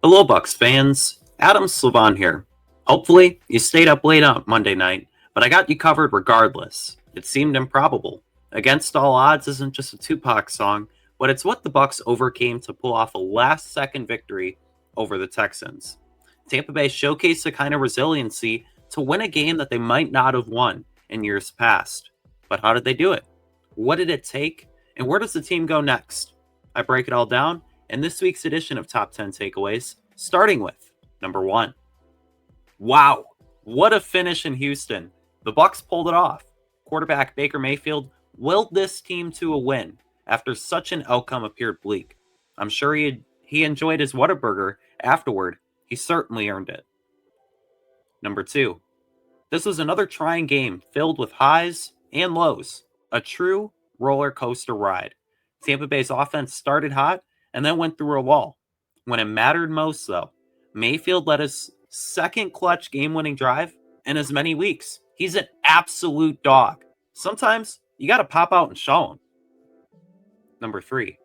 Hello, Bucs fans. Adam Slivon here. Hopefully, you stayed up late on Monday night, but I got you covered regardless. It seemed improbable. Against All Odds isn't just a Tupac song, but it's what the Bucs overcame to pull off a last-second victory over the Texans. Tampa Bay showcased the kind of resiliency to win a game that they might not have won in years past. But how did they do it? What did it take? And where does the team go next? I break it all down in this week's edition of Top 10 Takeaways, starting with number 1. Wow, what a finish in Houston. The Bucs pulled it off. Quarterback Baker Mayfield willed this team to a win after such an outcome appeared bleak. I'm sure he enjoyed his Whataburger afterward. He certainly earned it. Number 2. This was another trying game filled with highs and lows. A true roller coaster ride. Tampa Bay's offense started hot and then went through a wall. When it mattered most, though, Mayfield led his second clutch game-winning drive in as many weeks. He's an absolute dog. Sometimes you got to pop out and show him. Number 3.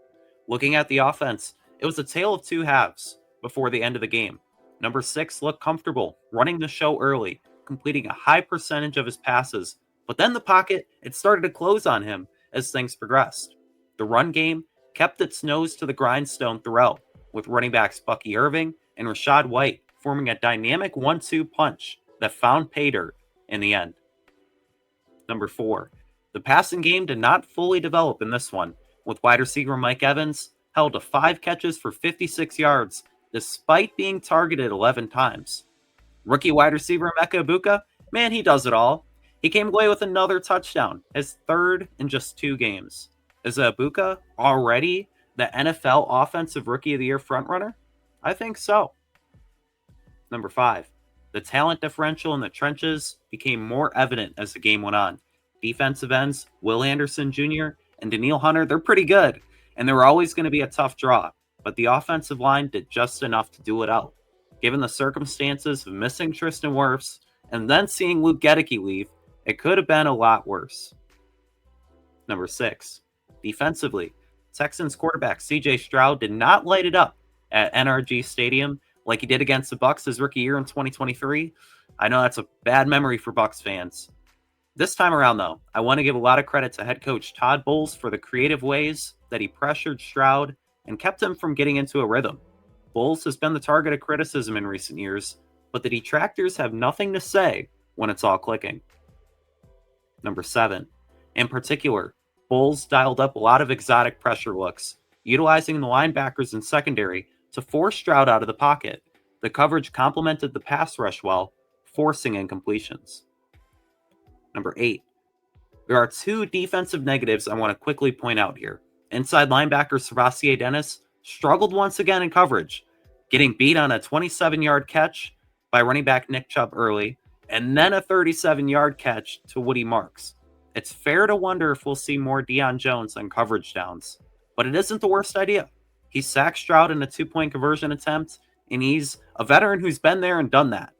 Looking at the offense, it was a tale of two halves before the end of the game. Number 6 looked comfortable, running the show early, completing a high percentage of his passes. But then the pocket, it started to close on him as things progressed. The run game kept its nose to the grindstone throughout, with running backs Bucky Irving and Rachaad White forming a dynamic 1-2 punch that found pay dirt in the end. Number 4. The passing game did not fully develop in this one, with wide receiver Mike Evans held to 5 catches for 56 yards despite being targeted 11 times. Rookie wide receiver Emeka Egbuka, man, he does it all. He came away with another touchdown, his third in just 2 games. Is Egbuka already the NFL Offensive Rookie of the Year frontrunner? I think so. Number 5. The talent differential in the trenches became more evident as the game went on. Defensive ends Will Anderson Jr. and Danielle Hunter, they're pretty good, and they were always going to be a tough draw, but the offensive line did just enough to do it out. Given the circumstances of missing Tristan Wirfs and then seeing Luke Gedeke leave, it could have been a lot worse. Number 6. Defensively, Texans quarterback C.J. Stroud did not light it up at NRG Stadium like he did against the Bucs his rookie year in 2023. I know that's a bad memory for Bucs fans. This time around, though, I want to give a lot of credit to head coach Todd Bowles for the creative ways that he pressured Stroud and kept him from getting into a rhythm. Bowles has been the target of criticism in recent years, but the detractors have nothing to say when it's all clicking. Number 7. In particular, Bowles dialed up a lot of exotic pressure looks, utilizing the linebackers and secondary to force Stroud out of the pocket. The coverage complemented the pass rush well, forcing incompletions. Number 8. There are 2 defensive negatives I want to quickly point out here. Inside linebacker Servassier Dennis struggled once again in coverage, getting beat on a 27-yard catch by running back Nick Chubb early, and then a 37-yard catch to Woody Marks. It's fair to wonder if we'll see more Deion Jones on coverage downs, but it isn't the worst idea. He sacked Stroud in a 2-point conversion attempt, and he's a veteran who's been there and done that.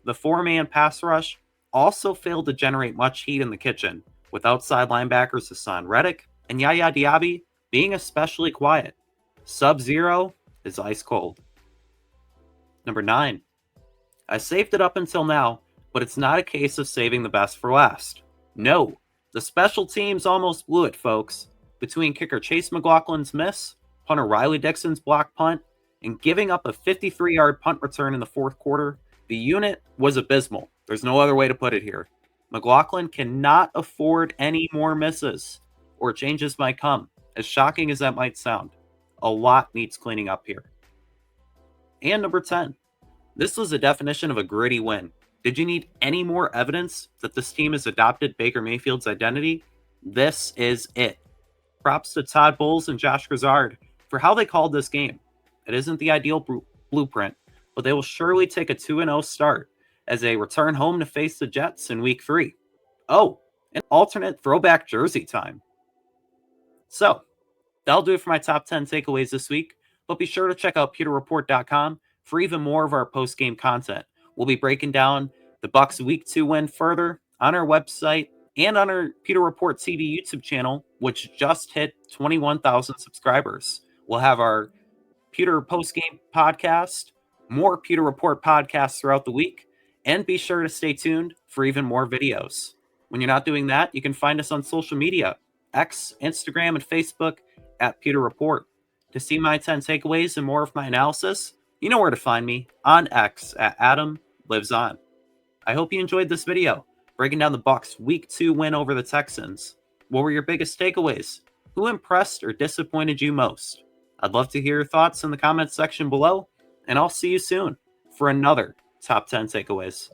The 4-man pass rush also failed to generate much heat in the kitchen, with outside linebackers Hassan Reddick and Yaya Diaby being especially quiet. Sub-Zero is ice cold. Number 9. I saved it up until now, but it's not a case of saving the best for last. No, the special teams almost blew it, folks. Between kicker Chase McLaughlin's miss, punter Riley Dixon's block punt, and giving up a 53-yard punt return in the fourth quarter, the unit was abysmal. There's no other way to put it here. McLaughlin cannot afford any more misses, or changes might come. As shocking as that might sound, a lot needs cleaning up here. And number 10. This was the definition of a gritty win. Did you need any more evidence that this team has adopted Baker Mayfield's identity? This is it. Props to Todd Bowles and Josh Grizzard for how they called this game. It isn't the ideal blueprint, but they will surely take a 2-0 start as they return home to face the Jets in Week 3. Oh, and alternate throwback jersey time. So, that'll do it for my top 10 takeaways this week, but be sure to check out pewterreport.com for even more of our post-game content. We'll be breaking down the Bucs Week 2 win further on our website and on our Pewter Report TV YouTube channel, which just hit 21,000 subscribers. We'll have our Pewter post-game podcast more Pewter Report podcasts throughout the week, and be sure to stay tuned for even more videos. When you're not doing that, you can find us on social media, X, Instagram, and Facebook at Pewter Report. To see my 10 takeaways and more of my analysis, you know where to find me on X at Adam Lives On. I hope you enjoyed this video, breaking down the Bucs' Week 2 win over the Texans. What were your biggest takeaways? Who impressed or disappointed you most? I'd love to hear your thoughts in the comments section below, and I'll see you soon for another Top 10 Takeaways.